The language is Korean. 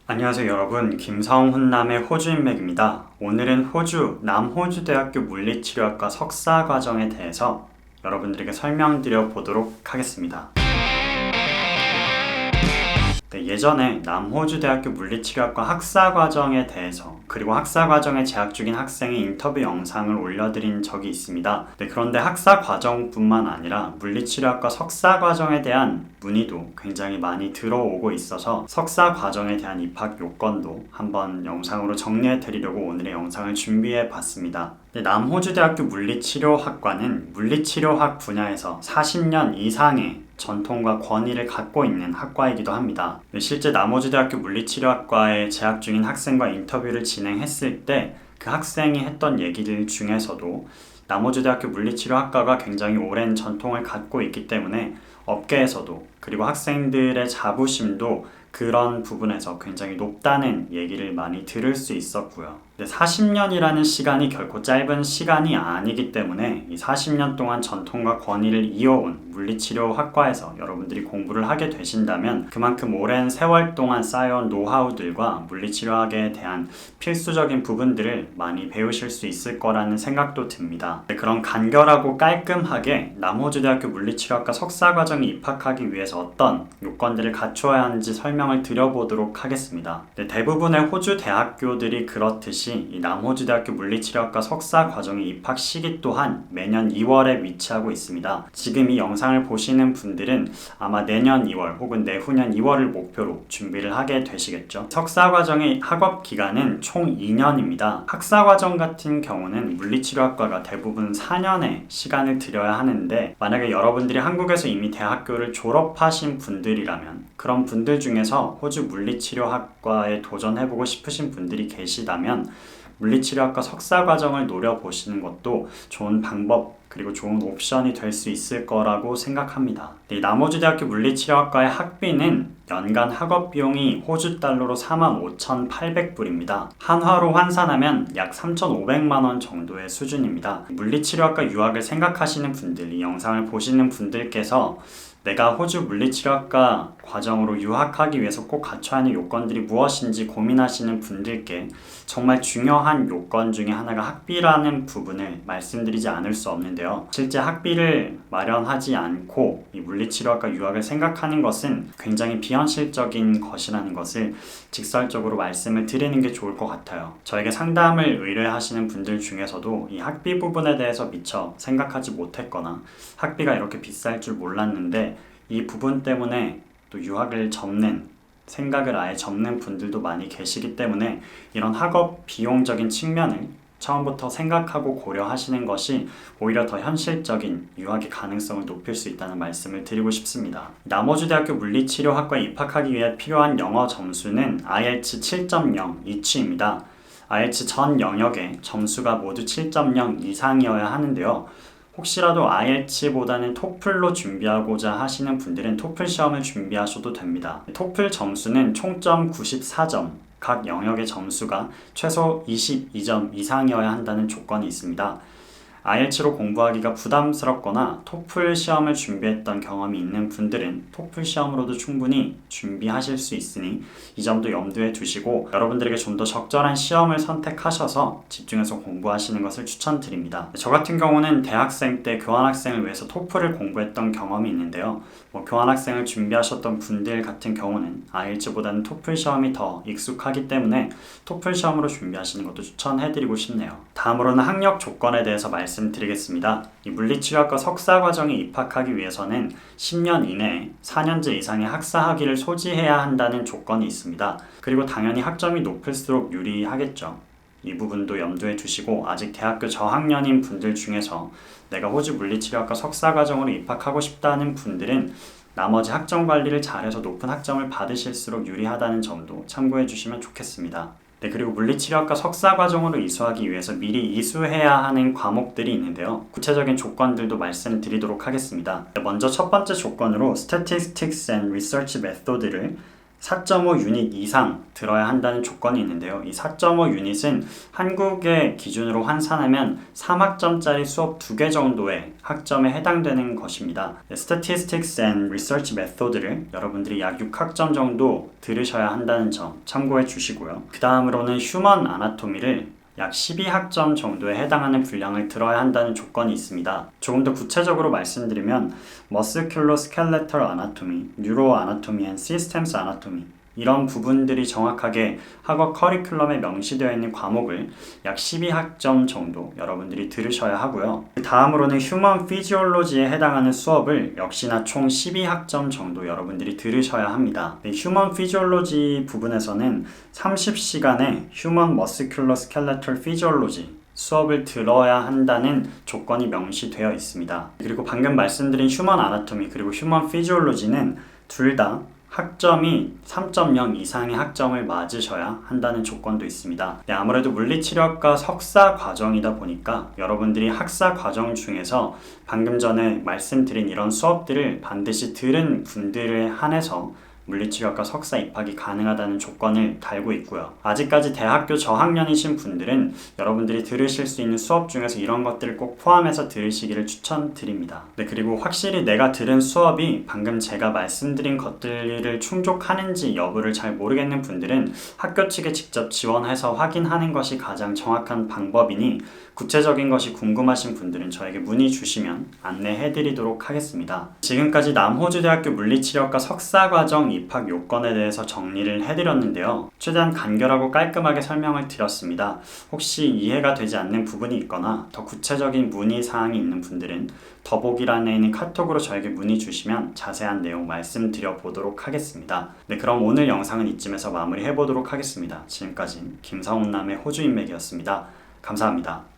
안녕하세요 여러분, 김성훈남의 호주인맥입니다. 오늘은 호주 남호주대학교 물리치료학과 석사과정에 대해서 여러분들에게 설명드려 보도록 하겠습니다. 예전에 남호주대학교 물리치료학과 학사과정에 대해서 그리고 학사과정에 재학 중인 학생의 인터뷰 영상을 올려드린 적이 있습니다. 그런데 학사과정뿐만 아니라 물리치료학과 석사과정에 대한 문의도 굉장히 많이 들어오고 있어서 석사과정에 대한 입학 요건도 한번 영상으로 정리해 드리려고 오늘의 영상을 준비해 봤습니다. 남호주대학교 물리치료학과는 물리치료학 분야에서 40년 이상의 전통과 권위를 갖고 있는 학과이기도 합니다. 실제 남호주대학교 물리치료학과에 재학 중인 학생과 인터뷰를 진행했을 때 그 학생이 했던 얘기들 중에서도 남호주대학교 물리치료학과가 굉장히 오랜 전통을 갖고 있기 때문에 업계에서도 그리고 학생들의 자부심도 그런 부분에서 굉장히 높다는 얘기를 많이 들을 수 있었고요. 40년이라는 시간이 결코 짧은 시간이 아니기 때문에 이 40년 동안 전통과 권위를 이어온 물리치료학과에서 여러분들이 공부를 하게 되신다면 그만큼 오랜 세월 동안 쌓여온 노하우들과 물리치료학에 대한 필수적인 부분들을 많이 배우실 수 있을 거라는 생각도 듭니다. 그런 간결하고 깔끔하게 남호주대학교 물리치료학과 석사과정에 입학하기 위해서 어떤 요건들을 갖추어야 하는지 설명을 드려보도록 하겠습니다. 대부분의 호주 대학교들이 그렇듯이 이 남호주대학교 물리치료학과 석사과정의 입학 시기 또한 매년 2월에 위치하고 있습니다. 지금 이 영상을 보시는 분들은 아마 내년 2월 혹은 내후년 2월을 목표로 준비를 하게 되시겠죠. 석사과정의 학업 기간은 총 2년입니다. 학사과정 같은 경우는 물리치료학과가 대부분 4년의 시간을 들여야 하는데 만약에 여러분들이 한국에서 이미 대학교를 졸업하신 분들이라면 그런 분들 중에서 호주 물리치료학과에 도전해보고 싶으신 분들이 계시다면 물리치료학과 석사과정을 노려보시는 것도 좋은 방법 그리고 좋은 옵션이 될 수 있을 거라고 생각합니다. 남호주대학교 물리치료학과의 학비는 연간 학업 비용이 호주 달러로 45,800불입니다. 한화로 환산하면 약 3,500만 원 정도의 수준입니다. 물리치료학과 유학을 생각하시는 분들, 이 영상을 보시는 분들께서 내가 호주 물리치료학과 과정으로 유학하기 위해서 꼭 갖춰야 하는 요건들이 무엇인지 고민하시는 분들께 정말 중요한 요건 중에 하나가 학비라는 부분을 말씀드리지 않을 수 없는데요. 실제 학비를 마련하지 않고 이 물리치료학과 유학을 생각하는 것은 굉장히 비현실적인 것이라는 것을 직설적으로 말씀을 드리는 게 좋을 것 같아요. 저에게 상담을 의뢰하시는 분들 중에서도 이 학비 부분에 대해서 미처 생각하지 못했거나 학비가 이렇게 비쌀 줄 몰랐는데 이 부분 때문에 또 유학을 접는 생각을 아예 접는 분들도 많이 계시기 때문에 이런 학업 비용적인 측면을 처음부터 생각하고 고려하시는 것이 오히려 더 현실적인 유학의 가능성을 높일 수 있다는 말씀을 드리고 싶습니다. 남호주대학교 물리치료학과에 입학하기 위해 필요한 영어 점수는 IELTS 7.0 이치입니다. IELTS 전 영역의 점수가 모두 7.0 이상이어야 하는데요. 혹시라도 IELTS보다는 토플로 준비하고자 하시는 분들은 토플 시험을 준비하셔도 됩니다. 토플 점수는 총점 94점, 각 영역의 점수가 최소 22점 이상이어야 한다는 조건이 있습니다. IELTS로 공부하기가 부담스럽거나 토플 시험을 준비했던 경험이 있는 분들은 토플 시험으로도 충분히 준비하실 수 있으니 이 점도 염두에 두시고 여러분들에게 좀 더 적절한 시험을 선택하셔서 집중해서 공부하시는 것을 추천드립니다. 저 같은 경우는 대학생 때 교환학생을 위해서 토플을 공부했던 경험이 있는데요. 교환학생을 준비하셨던 분들 같은 경우는 IELTS보다는 토플 시험이 더 익숙하기 때문에 토플 시험으로 준비하시는 것도 추천해드리고 싶네요. 다음으로는 학력 조건에 대해서 말씀드리겠습니다. 이 물리치료학과 석사과정에 입학하기 위해서는 10년 이내에 4년제 이상의 학사학위를 소지해야 한다는 조건이 있습니다. 그리고 당연히 학점이 높을수록 유리하겠죠. 이 부분도 염두에 두시고 아직 대학교 저학년인 분들 중에서 내가 호주 물리치료학과 석사과정으로 입학하고 싶다는 분들은 나머지 학점 관리를 잘해서 높은 학점을 받으실수록 유리하다는 점도 참고해 주시면 좋겠습니다. 그리고 물리치료학과 석사과정으로 이수하기 위해서 미리 이수해야 하는 과목들이 있는데요. 구체적인 조건들도 말씀드리도록 하겠습니다. 먼저 첫 번째 조건으로 Statistics and Research Method를 4.5 유닛 이상 들어야 한다는 조건이 있는데요. 이 4.5 유닛은 한국의 기준으로 환산하면 3학점짜리 수업 2개 정도의 학점에 해당되는 것입니다. Statistics and Research Method를 여러분들이 약 6학점 정도 들으셔야 한다는 점 참고해 주시고요. 그 다음으로는 휴먼 아나토미를 약 12학점 정도에 해당하는 분량을 들어야 한다는 조건이 있습니다. 조금 더 구체적으로 말씀드리면 Musculoskeletal Anatomy, Neuro Anatomy and Systems Anatomy 이런 부분들이 정확하게 학업 커리큘럼에 명시되어 있는 과목을 약 12학점 정도 여러분들이 들으셔야 하고요. 그 다음으로는 휴먼 피지올로지에 해당하는 수업을 역시나 총 12학점 정도 여러분들이 들으셔야 합니다. 휴먼 피지올로지 부분에서는 30시간의 휴먼 머스큘러 스켈레털 피지올로지 수업을 들어야 한다는 조건이 명시되어 있습니다. 그리고 방금 말씀드린 휴먼 아나토미 그리고 휴먼 피지올로지는 둘 다 학점이 3.0 이상의 학점을 맞으셔야 한다는 조건도 있습니다. 네, 아무래도 물리치료학과 석사 과정이다 보니까 여러분들이 학사 과정 중에서 방금 전에 말씀드린 이런 수업들을 반드시 들은 분들에 한해서 물리치료학과 석사 입학이 가능하다는 조건을 달고 있고요. 아직까지 대학교 저학년이신 분들은 여러분들이 들으실 수 있는 수업 중에서 이런 것들을 꼭 포함해서 들으시기를 추천드립니다. 네, 그리고 확실히 내가 들은 수업이 방금 제가 말씀드린 것들을 충족하는지 여부를 잘 모르겠는 분들은 학교 측에 직접 지원해서 확인하는 것이 가장 정확한 방법이니 구체적인 것이 궁금하신 분들은 저에게 문의 주시면 안내해드리도록 하겠습니다. 지금까지 남호주대학교 물리치료학과 석사과정 입학 요건에 대해서 정리를 해드렸는데요. 최대한 간결하고 깔끔하게 설명을 드렸습니다. 혹시 이해가 되지 않는 부분이 있거나 더 구체적인 문의사항이 있는 분들은 더보기란에 있는 카톡으로 저에게 문의 주시면 자세한 내용 말씀드려 보도록 하겠습니다. 네, 그럼 오늘 영상은 이쯤에서 마무리해 보도록 하겠습니다. 지금까지 김성훈남의 호주인맥이었습니다. 감사합니다.